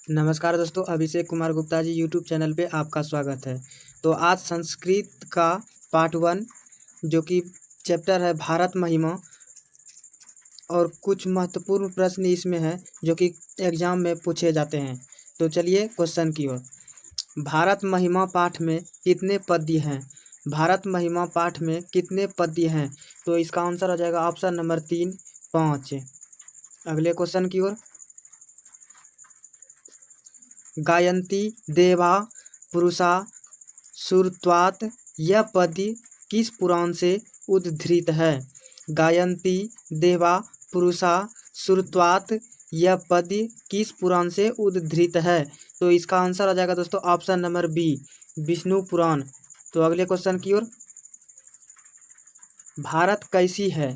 नमस्कार दोस्तों, Abhishek Kumar Gupta ji YouTube channel पे आपका स्वागत है। तो आज संस्कृत का पार्ट 1 जो कि चैप्टर है भारत महिमा, और कुछ महत्वपूर्ण प्रश्न इसमें है जो कि एग्जाम में पूछे जाते हैं। तो चलिए क्वेश्चन की ओर। भारत महिमा पाठ में कितने पद्य हैं? भारत महिमा पाठ में कितने पद्य हैं? तो इसका आंसर आ जाएगा ऑप्शन नंबर 3, 5। अगले क्वेश्चन की ओर। गायन्ति देवा पुरुषा सुरत्वात् यह पद्य किस पुराण से उद्धृत है? गायन्ति देवा पुरुषा सुरत्वात् यह पद्य किस पुराण से उद्धृत है? तो इसका आंसर आ जाएगा दोस्तों ऑप्शन नंबर बी, विष्णु पुराण। तो अगले क्वेश्चन की ओर। भारत कैसी है?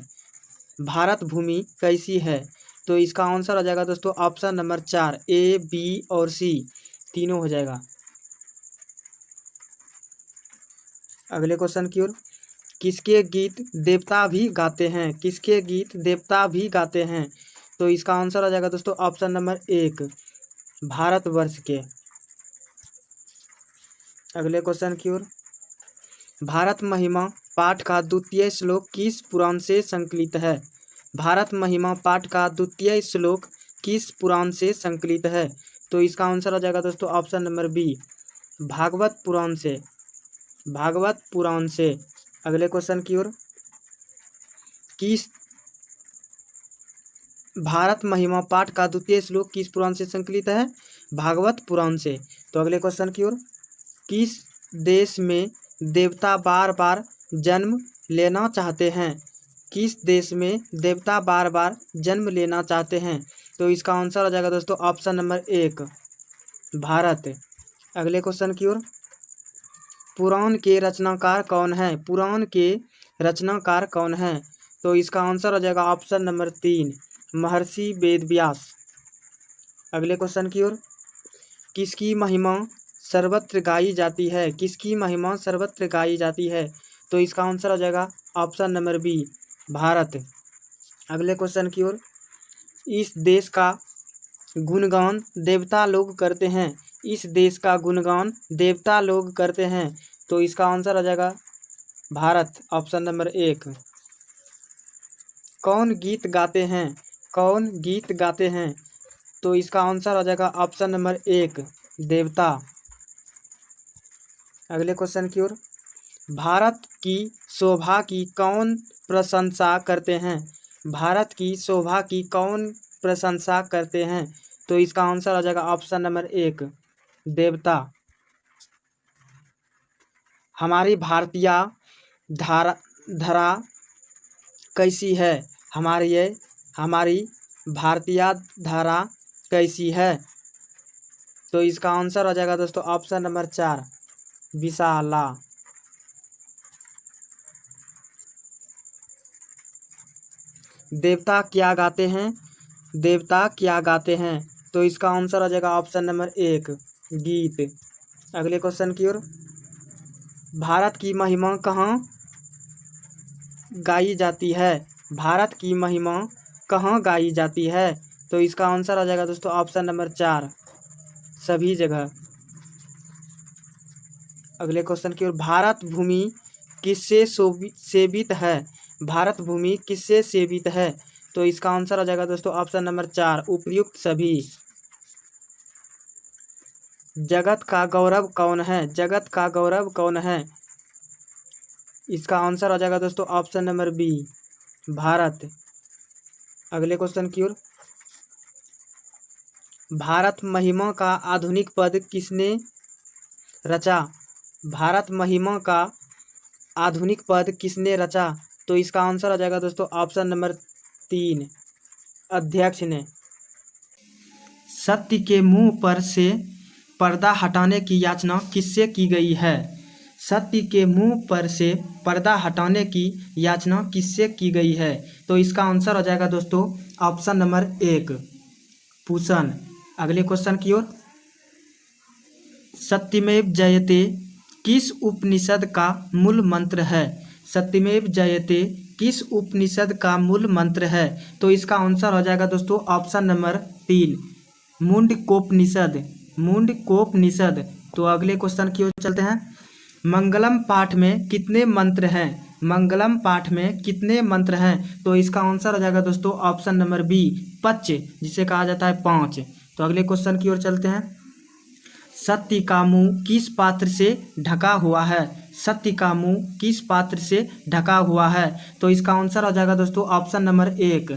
भारत भूमि कैसी है? तो इसका आंसर आ जाएगा दोस्तों ऑप्शन नंबर 4, ए, बी और सी तीनों हो जाएगा। अगले क्वेश्चन की ओर। किसके गीत देवता भी गाते हैं? किसके गीत देवता भी गाते हैं? तो इसका आंसर आ जाएगा दोस्तों ऑप्शन नंबर 1, भारतवर्ष के। अगले क्वेश्चन की ओर। भारत महिमा पाठ का द्वितीय श्लोक किस पुराण से संकलित है? भारत महिमा पाठ का द्वितीय श्लोक किस पुराण से संकलित है? तो इसका आंसर आ जाएगा दोस्तों ऑप्शन नंबर बी, भागवत पुराण से। भागवत पुराण से। अगले क्वेश्चन की ओर। किस भारत महिमा पाठ का द्वितीय श्लोक किस पुराण से संकलित है? भागवत पुराण से। तो अगले क्वेश्चन की ओर। किस देश में देवता बार बार जन्म लेना चाहते हैं? किस देश में देवता बार बार जन्म लेना चाहते हैं? तो इसका आंसर आ जाएगा दोस्तों ऑप्शन नंबर 1, भारत। अगले क्वेश्चन की ओर। पुराण के रचनाकार कौन है? पुराण के रचनाकार कौन है? तो इसका आंसर आ जाएगा ऑप्शन नंबर 3, महर्षि वेदव्यास। अगले क्वेश्चन की ओर। किसकी महिमा सर्वत्र गाई जाती है? किसकी महिमा सर्वत्र गाई जाती है? तो इसका आंसर आ जाएगा ऑप्शन नंबर बी, भारत। अगले क्वेश्चन की ओर। इस देश का गुणगान देवता लोग करते हैं। इस देश का गुणगान देवता लोग करते हैं। तो इसका आंसर आ जाएगा भारत, ऑप्शन नंबर 1। कौन गीत गाते हैं? कौन गीत गाते हैं? तो इसका आंसर आ जाएगा ऑप्शन नंबर 1, देवता। अगले क्वेश्चन की ओर। भारत की शोभा की कौन प्रशंसा करते हैं? भारत की शोभा की कौन प्रशंसा करते हैं? तो इसका आंसर आ जाएगा ऑप्शन नंबर 1, देवता। हमारी भारतीय धरा कैसी है? हमारी भारतीय धारा कैसी है? तो इसका आंसर आ जाएगा दोस्तों ऑप्शन नंबर 4, विशाला। देवता क्या गाते हैं? देवता क्या गाते हैं? तो इसका आंसर आ जाएगा ऑप्शन नंबर 1, गीत। अगले क्वेश्चन की ओर। भारत की महिमा कहाँ गाई जाती है? भारत की महिमा कहाँ गाई जाती है? तो इसका आंसर आ जाएगा दोस्तों ऑप्शन नंबर 4, सभी जगह। अगले क्वेश्चन की ओर। भारत भूमि किससे सेवित है? भारत भूमि किससे सेवित है? तो इसका आंसर आ जाएगा दोस्तों ऑप्शन नंबर 4, उपर्युक्त सभी। जगत का गौरव कौन है? जगत का गौरव कौन है? इसका आंसर आ जाएगा दोस्तों ऑप्शन नंबर बी, भारत। अगले क्वेश्चन की ओर। भारत महिमा का आधुनिक पद किसने रचा? भारत महिमा का आधुनिक पद किसने रचा? तो इसका आंसर आ जाएगा दोस्तों ऑप्शन नंबर 3, अध्यक्ष ने। सत्य के मुंह पर से पर्दा हटाने की याचना किससे की गई है? सत्य के मुंह पर से पर्दा हटाने की याचना किससे की गई है? तो इसका आंसर आ जाएगा दोस्तों ऑप्शन नंबर 1, पूषण। अगले क्वेश्चन की ओर। सत्यमेव जयते किस उपनिषद का मूल मंत्र है? सत्यमेव जयते किस उपनिषद का मूल मंत्र है? तो इसका आंसर हो जाएगा दोस्तों ऑप्शन नंबर 3, मुंडकोपनिषद, मुंडकोपनिषद। तो अगले क्वेश्चन की ओर चलते हैं। मंगलम पाठ में कितने मंत्र हैं? मंगलम पाठ में कितने मंत्र हैं? तो इसका आंसर हो जाएगा दोस्तों ऑप्शन नंबर बी, 5, जिसे कहा जाता है 5। तो अगले क्वेश्चन की ओर चलते हैं। सत्य का मुंह किस पात्र से ढका हुआ है? सत्य का मुंह किस पात्र से ढका हुआ है? तो इसका आंसर हो जाएगा दोस्तों ऑप्शन नंबर 1,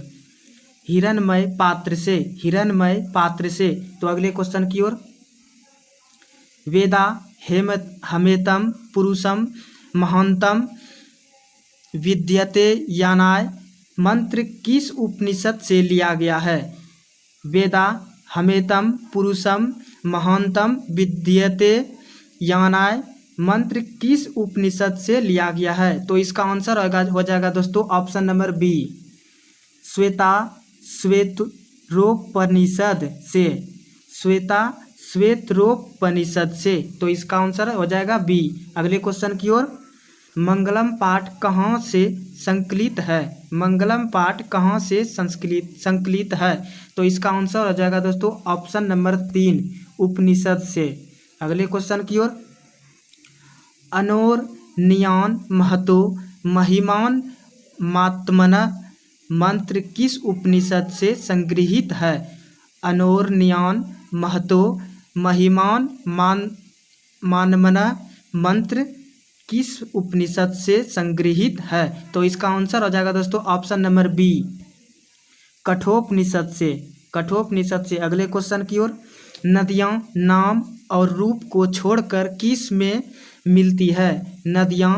हिरणमय पात्र से, हिरणमय पात्र से। तो अगले क्वेश्चन की ओर। वेदा हमेतम पुरुषम महानतम विद्यते यानाय मंत्र किस उपनिषद से लिया गया है? वेदा हमेतम पुरुषम महानतम विद्यते यानाय मंत्र किस उपनिषद से लिया गया है? तो इसका आंसर हो जाएगा दोस्तों ऑप्शन नंबर बी, श्वेता श्वेतरोपनिषद से, श्वेता श्वेतरोपनिषद से। तो इसका आंसर हो जाएगा बी। अगले क्वेश्चन की ओर। मंगलम पाठ कहाँ से संकलित है? मंगलम पाठ कहाँ से संकलित है? तो इसका आंसर हो जाएगा दोस्तों ऑप्शन नंबर 3, उपनिषद से। अगले क्वेश्चन की ओर। अनोर नियान महतो महिमान मात्मन मंत्र किस उपनिषद से संगृहीत है? अनोर नियान महतो महिमान मानमना मंत्र किस उपनिषद से संगृहीत है? तो इसका आंसर हो जाएगा दोस्तों ऑप्शन नंबर बी, कठोपनिषद से, कठोपनिषद से। अगले क्वेश्चन की ओर। नदियाँ नाम और रूप को छोड़कर किस में मिलती है? नदियाँ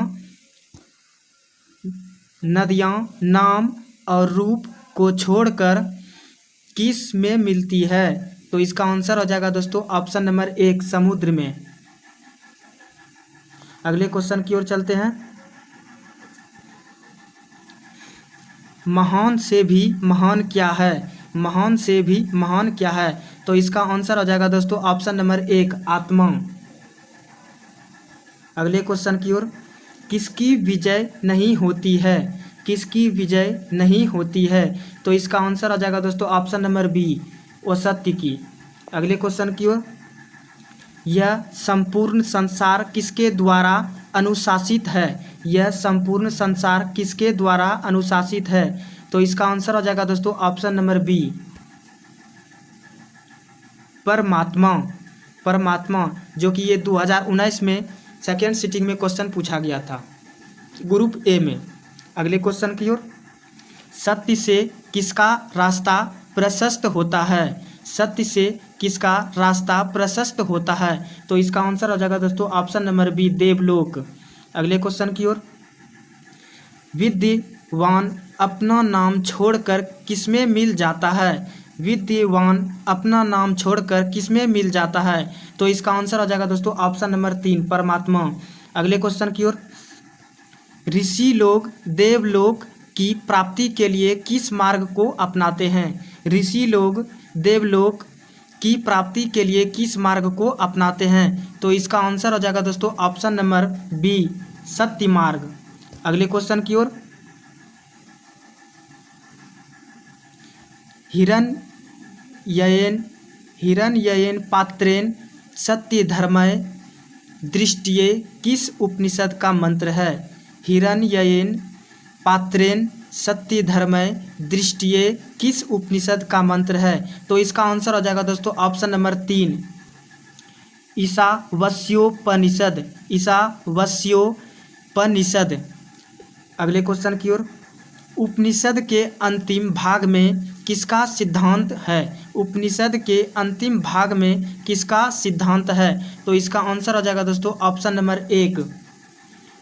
नाम और रूप को छोड़कर किस में मिलती है? तो इसका आंसर हो जाएगा दोस्तों ऑप्शन नंबर 1, समुद्र में। अगले क्वेश्चन की ओर चलते हैं। महान से भी महान क्या है? महान से भी महान क्या है? तो इसका आंसर हो जाएगा दोस्तों ऑप्शन नंबर 1, आत्मा। अगले क्वेश्चन की ओर। किसकी विजय नहीं होती है? किसकी विजय नहीं होती है? तो इसका आंसर हो जाएगा दोस्तों ऑप्शन नंबर बी, असत्य की। अगले क्वेश्चन की ओर। यह संपूर्ण संसार किसके द्वारा अनुशासित है? यह संपूर्ण संसार किसके द्वारा अनुशासित है? तो इसका आंसर हो जाएगा दोस्तों ऑप्शन नंबर बी, परमात्मा। परमात्मा, जो कि ये 2019 में सेकेंड सिटिंग में क्वेश्चन पूछा गया था ग्रुप ए में। अगले क्वेश्चन की ओर। सत्य से किसका रास्ता प्रशस्त होता है? सत्य से किसका रास्ता प्रशस्त होता है? तो इसका आंसर हो जाएगा दोस्तों ऑप्शन नंबर बी, देवलोक। अगले क्वेश्चन की ओर। विद्वान अपना नाम छोड़कर किसमें मिल जाता है? विद्वान अपना नाम छोड़कर किसमें मिल जाता है? तो इसका आंसर हो जाएगा दोस्तों ऑप्शन नंबर 3, परमात्मा। अगले क्वेश्चन की ओर। ऋषि लोग देवलोक की प्राप्ति के लिए किस मार्ग को अपनाते हैं? ऋषि लोग देवलोक की प्राप्ति के लिए किस मार्ग को अपनाते हैं? तो इसका आंसर हो जाएगा दोस्तों ऑप्शन नंबर बी, सत्य मार्ग। अगले क्वेश्चन की ओर। हिरण्ययन पात्रेण सत्य धर्मय दृष्टिये किस उपनिषद का मंत्र है? हिरण्ययन पात्रेण सत्य धर्मय दृष्टिये किस उपनिषद का मंत्र है? तो इसका आंसर हो जाएगा दोस्तों ऑप्शन नंबर 3, ईशावास्योपनिषद, ईशावास्योपनिषद। अगले क्वेश्चन की ओर। उपनिषद के अंतिम भाग में किसका सिद्धांत है? उपनिषद के अंतिम भाग में किसका सिद्धांत है? तो इसका आंसर हो जाएगा दोस्तों ऑप्शन नंबर 1,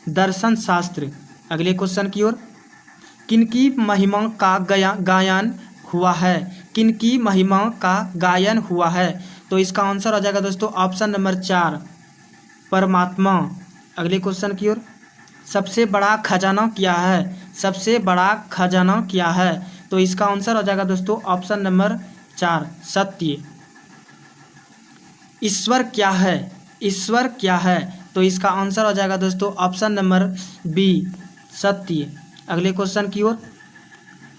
दर्शन शास्त्र। अगले क्वेश्चन की ओर। किनकी महिमा का गायन हुआ है? किनकी महिमा का गायन हुआ है? तो इसका आंसर हो जाएगा दोस्तों ऑप्शन नंबर 4, परमात्मा। अगले क्वेश्चन की ओर। सबसे बड़ा खजाना क्या है? सबसे बड़ा खजाना क्या है? तो इसका आंसर हो जाएगा दोस्तों ऑप्शन नंबर 4, सत्य। ईश्वर क्या है? ईश्वर क्या है? तो इसका आंसर हो जाएगा दोस्तों ऑप्शन नंबर बी, सत्य। अगले क्वेश्चन की ओर।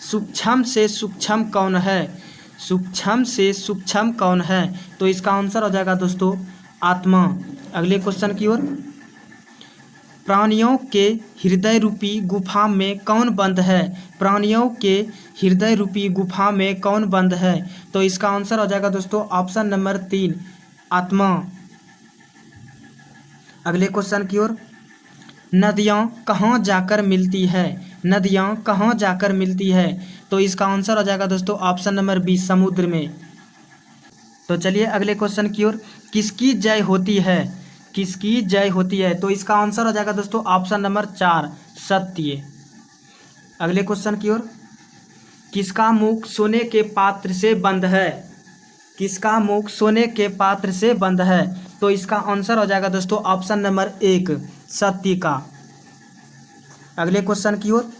सूक्ष्म से सूक्ष्म कौन है? सूक्ष्म से सूक्ष्म कौन है? तो इसका आंसर हो जाएगा दोस्तों आत्मा। अगले क्वेश्चन की ओर, प्राणियों के हृदय रूपी गुफा में कौन बंद है? प्राणियों के हृदय रूपी गुफा में कौन बंद है? तो इसका आंसर हो जाएगा दोस्तों ऑप्शन नंबर 3 आत्मा। अगले क्वेश्चन की ओर, नदियाँ कहाँ जाकर मिलती है? नदियाँ कहाँ जाकर मिलती है? तो इसका आंसर हो जाएगा दोस्तों ऑप्शन नंबर 20 समुद्र में। तो चलिए अगले क्वेश्चन की ओर, किसकी जय होती है? किसकी जय होती है? तो इसका आंसर हो जाएगा दोस्तों ऑप्शन नंबर 4 सत्य। अगले क्वेश्चन की ओर, किसका मुख सोने के पात्र से बंद है? किसका मुख सोने के पात्र से बंद है? तो इसका आंसर हो जाएगा दोस्तों ऑप्शन नंबर 1 सत्य का। अगले क्वेश्चन की ओर,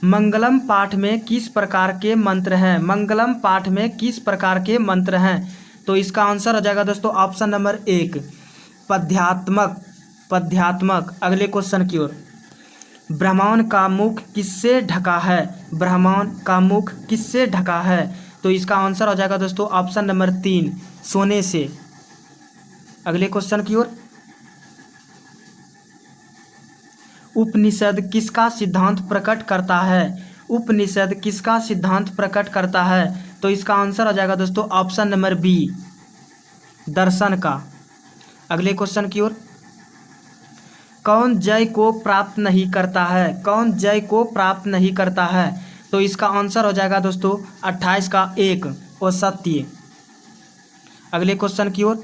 मंगलम पाठ में किस प्रकार के मंत्र हैं? मंगलम पाठ में किस प्रकार के मंत्र हैं? तो इसका आंसर हो जाएगा दोस्तों ऑप्शन नंबर 1 पद्यात्मक। पद्यात्मक। अगले क्वेश्चन की ओर, ब्रह्मांड का मुख किससे ढका है? ब्रह्मांड का मुख किससे ढका है? तो इसका आंसर हो जाएगा दोस्तों ऑप्शन नंबर 3 सोने से। अगले क्वेश्चन की ओर, उपनिषद किसका सिद्धांत प्रकट करता है? उपनिषद किसका सिद्धांत प्रकट करता है? तो इसका आंसर हो जाएगा दोस्तों ऑप्शन नंबर बी दर्शन का। अगले क्वेश्चन की ओर, कौन जय को प्राप्त नहीं करता है? कौन जय को प्राप्त नहीं करता है? तो इसका आंसर हो जाएगा दोस्तों 28 का 1 और सत्य। अगले क्वेश्चन की ओर,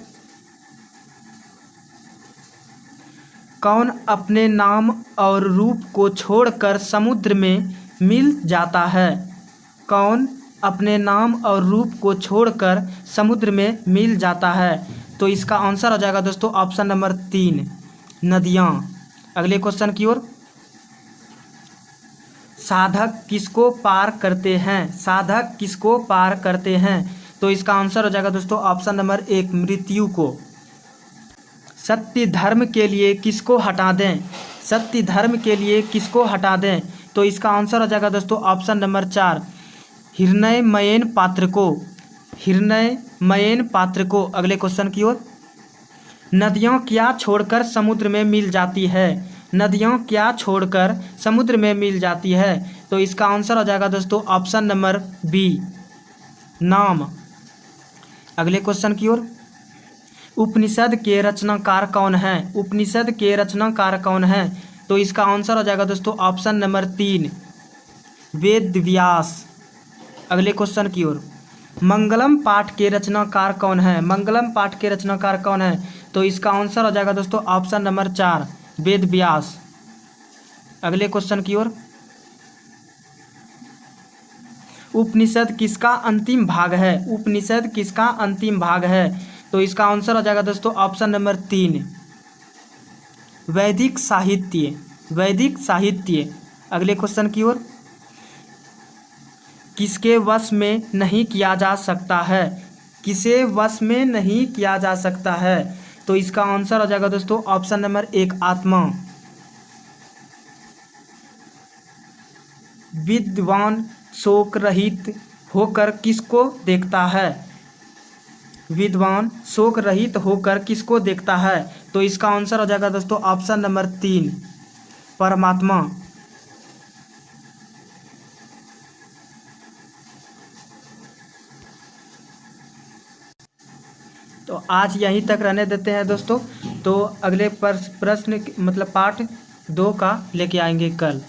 कौन अपने नाम और रूप को छोड़कर समुद्र में मिल जाता है? कौन अपने नाम और रूप को छोड़कर समुद्र में मिल जाता है? तो इसका आंसर हो जाएगा दोस्तों ऑप्शन नंबर 3 नदियाँ। अगले क्वेश्चन की ओर, साधक किसको पार करते हैं? साधक किसको पार करते हैं? तो इसका आंसर हो जाएगा दोस्तों ऑप्शन नंबर 1 मृत्यु को। सत्य धर्म के लिए किसको हटा दें? सत्य धर्म के लिए किसको हटा दें? तो इसका आंसर हो जाएगा दोस्तों ऑप्शन नंबर 4 हिरण्मयेन पात्र को। हिरण्मयेन पात्र को। अगले क्वेश्चन की ओर, नदियाँ क्या छोड़कर समुद्र में मिल जाती है? नदियाँ क्या छोड़कर समुद्र में मिल जाती है? तो इसका आंसर हो जाएगा दोस्तों ऑप्शन नंबर बी नाम। अगले क्वेश्चन की ओर, उपनिषद के रचनाकार कौन है? उपनिषद के रचनाकार कौन है? तो इसका आंसर हो जाएगा दोस्तों ऑप्शन नंबर 3 वेद व्यास। अगले क्वेश्चन की ओर, मंगलम पाठ के रचनाकार कौन है? मंगलम पाठ के रचनाकार कौन है? तो इसका आंसर हो जाएगा दोस्तों ऑप्शन नंबर 4 वेद व्यास। अगले क्वेश्चन की ओर, उपनिषद किसका अंतिम भाग है? उपनिषद किसका अंतिम भाग है? तो इसका आंसर हो जाएगा दोस्तों ऑप्शन नंबर 3 वैदिक साहित्य। वैदिक साहित्य। अगले क्वेश्चन की ओर, किसके वश में नहीं किया जा सकता है? किसे वश में नहीं किया जा सकता है? तो इसका आंसर हो जाएगा दोस्तों ऑप्शन नंबर 1 आत्मा। विद्वान शोक रहित होकर किसको देखता है? विद्वान शोक रहित होकर किसको देखता है? तो इसका आंसर हो जाएगा दोस्तों ऑप्शन नंबर 3 परमात्मा। तो आज यहीं तक रहने देते हैं दोस्तों। तो अगले प्रश्न मतलब पार्ट 2 का लेके आएंगे कल।